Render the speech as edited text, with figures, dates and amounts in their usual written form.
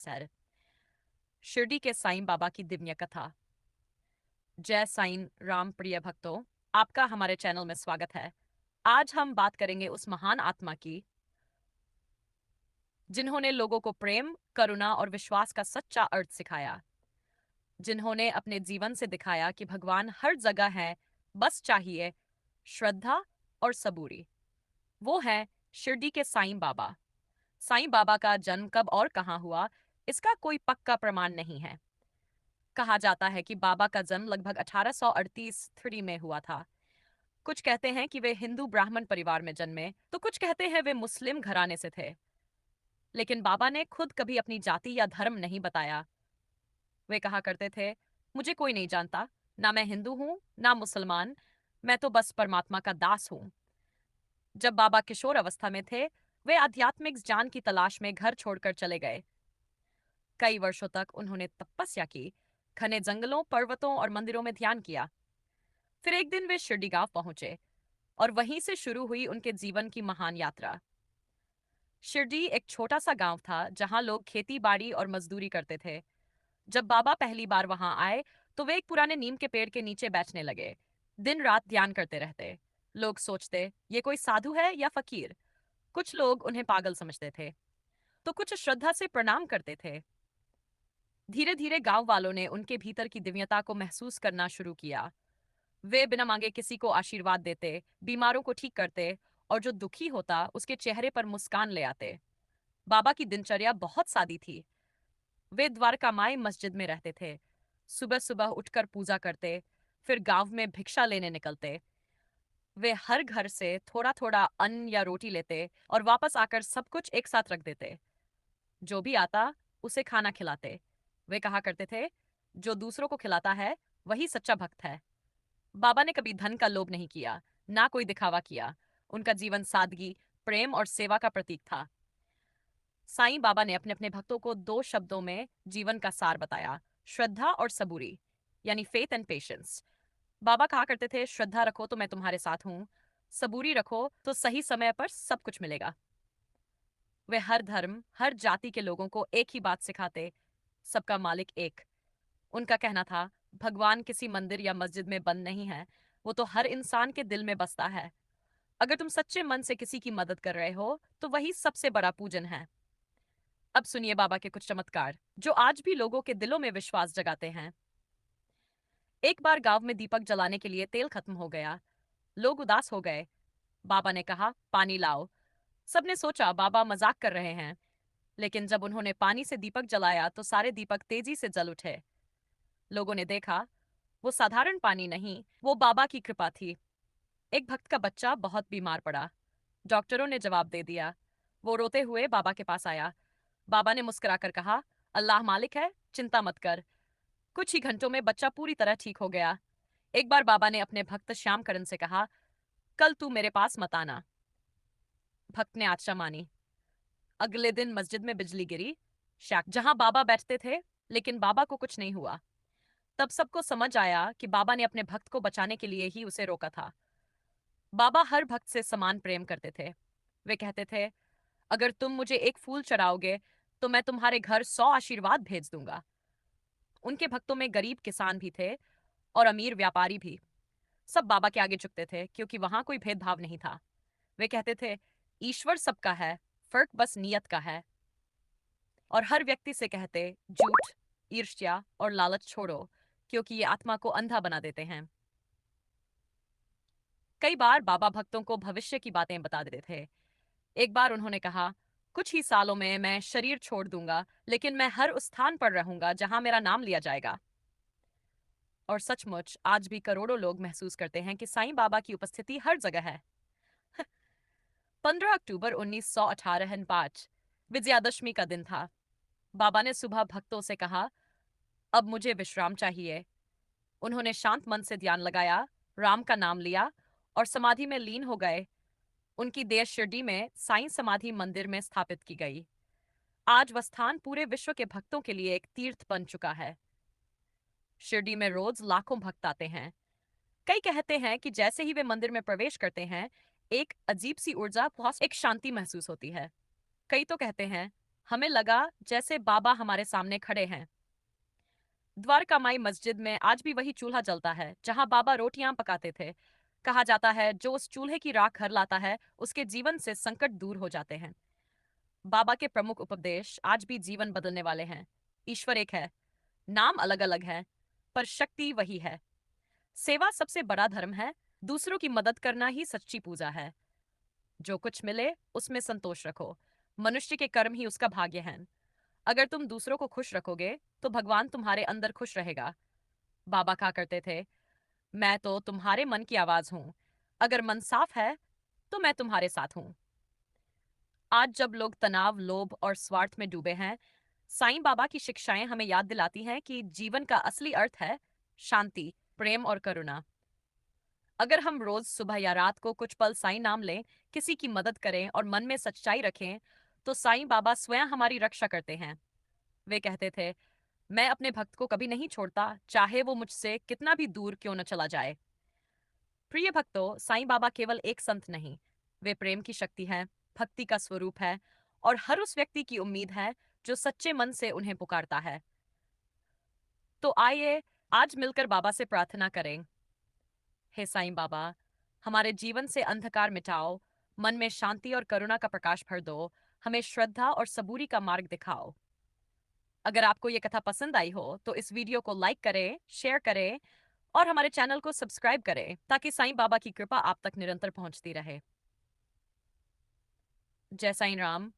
Sir, Shirdi के साईं बाबा की दिव्य कथा। जय साईं राम प्रिय भक्तों, आपका हमारे चैनल में स्वागत है। आज हम बात करेंगे उस महान आत्मा की जिन्होंने लोगों को प्रेम, करुणा और विश्वास का सच्चा अर्थ सिखाया, जिन्होंने अपने जीवन से दिखाया कि भगवान हर जगह है, बस चाहिए श्रद्धा और सबूरी। वो है शिरडी के साईं बाबा। साईं बाबा का जन्म कब और कहाँ हुआ, इसका कोई पक्का प्रमाण नहीं है। कहा जाता है कि बाबा का जन्म लगभग 1838 में हुआ था। कुछ कहते हैं कि वे हिंदू ब्राह्मण परिवार में जन्मे, तो कुछ कहते हैं वे मुस्लिम घराने से थे। लेकिन बाबा ने खुद कभी अपनी जाति या धर्म नहीं बताया। वे कहा करते थे, मुझे कोई नहीं जानता, ना मैं हिंदू हूं ना मुसलमान, मैं तो बस परमात्मा का दास हूं। जब बाबा किशोर अवस्था में थे, वे आध्यात्मिक ज्ञान की तलाश में घर छोड़कर चले गए। कई वर्षों तक उन्होंने तपस्या की, घने जंगलों, पर्वतों और मंदिरों में ध्यान किया। फिर एक दिन वे शिरडी गांव पहुंचे और वहीं से शुरू हुई उनके जीवन की महान यात्रा। शिरडी एक छोटा सा गांव था जहां लोग खेती बाड़ी और मजदूरी करते थे। जब बाबा पहली बार वहां आए तो वे एक पुराने नीम के पेड़ के नीचे बैठने लगे। दिन रात ध्यान करते रहते। लोग सोचते ये कोई साधु है या फकीर। कुछ लोग उन्हें पागल समझते थे, तो कुछ श्रद्धा से प्रणाम करते थे। धीरे धीरे गांव वालों ने उनके भीतर की दिव्यता को महसूस करना शुरू किया। वे बिना मांगे किसी को आशीर्वाद देते, बीमारों को ठीक करते और जो दुखी होता उसके चेहरे पर मुस्कान ले आते। बाबा की दिनचर्या बहुत सादी थी। वे द्वारका माई मस्जिद में रहते थे। सुबह सुबह उठकर पूजा करते, फिर गांव में भिक्षा लेने निकलते। वे हर घर से थोड़ा थोड़ा अन्न या रोटी लेते और वापस आकर सब कुछ एक साथ रख देते। जो भी आता उसे खाना खिलाते। वे कहा करते थे, जो दूसरों को खिलाता है वही सच्चा भक्त है। बाबा ने कभी धन का लोभ नहीं किया, ना कोई दिखावा किया। उनका जीवन सादगी, प्रेम और सेवा का प्रतीक था। साईं बाबा ने अपने अपने भक्तों को दो शब्दों में जीवन का सार बताया, श्रद्धा और सबूरी, यानी फेथ एंड पेशेंस। बाबा कहा करते थे, श्रद्धा रखो तो मैं तुम्हारे साथ हूं, सबूरी रखो तो सही समय पर सब कुछ मिलेगा। वे हर धर्म, हर जाति के लोगों को एक ही बात सिखाते, सबका मालिक एक। उनका कहना था, भगवान किसी मंदिर या मस्जिद में बंद नहीं है, वो तो हर इंसान के दिल में बसता है। अगर तुम सच्चे मन से किसी की मदद कर रहे हो तो वही सबसे बड़ा पूजन है। अब सुनिए बाबा के कुछ चमत्कार जो आज भी लोगों के दिलों में विश्वास जगाते हैं। एक बार गांव में दीपक जलाने के लिए तेल खत्म हो गया। लोग उदास हो गए। बाबा ने कहा, पानी लाओ। सबने सोचा बाबा मजाक कर रहे हैं, लेकिन जब उन्होंने पानी से दीपक जलाया तो सारे दीपक तेजी से जल उठे। लोगों ने देखा, वो साधारण पानी नहीं, वो बाबा की कृपा थी। एक भक्त का बच्चा बहुत बीमार पड़ा। डॉक्टरों ने जवाब दे दिया। वो रोते हुए बाबा के पास आया। बाबा ने मुस्कुराकर कहा, अल्लाह मालिक है, चिंता मत कर। कुछ ही घंटों में बच्चा पूरी तरह ठीक हो गया। एक बार बाबा ने अपने भक्त श्याम करण से कहा, कल तू मेरे पास मत आना। भक्त ने आज्ञा मानी। अगले दिन मस्जिद में बिजली गिरी, शाक जहां बाबा बैठते थे, लेकिन बाबा को कुछ नहीं हुआ। तब सबको समझ आया कि बाबा ने अपने भक्त को बचाने के लिए ही उसे रोका था। बाबा हर भक्त से समान प्रेम करते थे। वे कहते थे, अगर तुम मुझे एक फूल चढ़ाओगे तो मैं तुम्हारे घर 100 आशीर्वाद भेज दूंगा। उनके भक्तों में गरीब किसान भी थे और अमीर व्यापारी भी। सब बाबा के आगे झुकते थे क्योंकि वहां कोई भेदभाव नहीं था। वे कहते थे, ईश्वर सबका है, फर्क बस नियत का है। और हर व्यक्ति से कहते, झूठ, ईर्ष्या और लालच छोड़ो, क्योंकि ये आत्मा को अंधा बना देते हैं। कई बार बाबा भक्तों को भविष्य की बातें बता देते थे। एक बार उन्होंने कहा, कुछ ही सालों में मैं शरीर छोड़ दूंगा, लेकिन मैं हर उस स्थान पर रहूंगा जहां मेरा नाम लिया जाएगा। और सचमुच आज भी करोड़ों लोग महसूस करते हैं कि साईं बाबा की उपस्थिति हर जगह है। 15 अक्टूबर 1918 विजयादशमी का दिन था। बाबा ने सुबह भक्तों से कहा, अब मुझे विश्राम चाहिए। उन्होंने शांत मन से ध्यान लगाया, राम का नाम लिया और समाधि में लीन हो गए। उनकी देह शिरडी में साईं समाधि मंदिर में स्थापित की गई। आज वह स्थान पूरे विश्व के भक्तों के लिए एक तीर्थ बन चुका है। शिरडी में रोज लाखों भक्त आते हैं। कई कहते हैं कि जैसे ही वे मंदिर में प्रवेश करते हैं, एक अजीब सी ऊर्जा, एक शांति महसूस होती है। कई तो कहते हैं, हमें लगा जैसे बाबा हमारे सामने खड़े हैं। द्वारका माई मस्जिद में आज भी वही चूल्हा जलता है जहां बाबा रोटियां पकाते थे। कहा जाता है जो उस चूल्हे की राख घर लाता है उसके जीवन से संकट दूर हो जाते हैं। बाबा के प्रमुख उपदेश आज भी जीवन बदलने वाले हैं। ईश्वर एक है, नाम अलग अलग है, पर शक्ति वही है। सेवा सबसे बड़ा धर्म है। दूसरों की मदद करना ही सच्ची पूजा है। जो कुछ मिले उसमें संतोष रखो। मनुष्य के कर्म ही उसका भाग्य है। अगर तुम दूसरों को खुश रखोगे तो भगवान तुम्हारे अंदर खुश रहेगा। बाबा कहा करते थे, मैं तो तुम्हारे मन की आवाज हूं। अगर मन साफ है तो मैं तुम्हारे साथ हूं। आज जब लोग तनाव, लोभ और स्वार्थ में डूबे हैं, साईं बाबा की शिक्षाएं हमें याद दिलाती हैं कि जीवन का असली अर्थ है शांति, प्रेम और करुणा। अगर हम रोज सुबह या रात को कुछ पल साईं नाम लें, किसी की मदद करें और मन में सच्चाई रखें, तो साईं बाबा स्वयं हमारी रक्षा करते हैं। वे कहते थे, मैं अपने भक्त को कभी नहीं छोड़ता, चाहे वो मुझसे कितना भी दूर क्यों न चला जाए। प्रिय भक्तों, साईं बाबा केवल एक संत नहीं, वे प्रेम की शक्ति है, भक्ति का स्वरूप है और हर उस व्यक्ति की उम्मीद है जो सच्चे मन से उन्हें पुकारता है। तो आइए आज मिलकर बाबा से प्रार्थना करें। हे साईं बाबा, हमारे जीवन से अंधकार मिटाओ, मन में शांति और करुणा का प्रकाश भर दो, हमें श्रद्धा और सबूरी का मार्ग दिखाओ। अगर आपको ये कथा पसंद आई हो तो इस वीडियो को लाइक करें, शेयर करें और हमारे चैनल को सब्सक्राइब करें ताकि साईं बाबा की कृपा आप तक निरंतर पहुंचती रहे। जय साईं राम।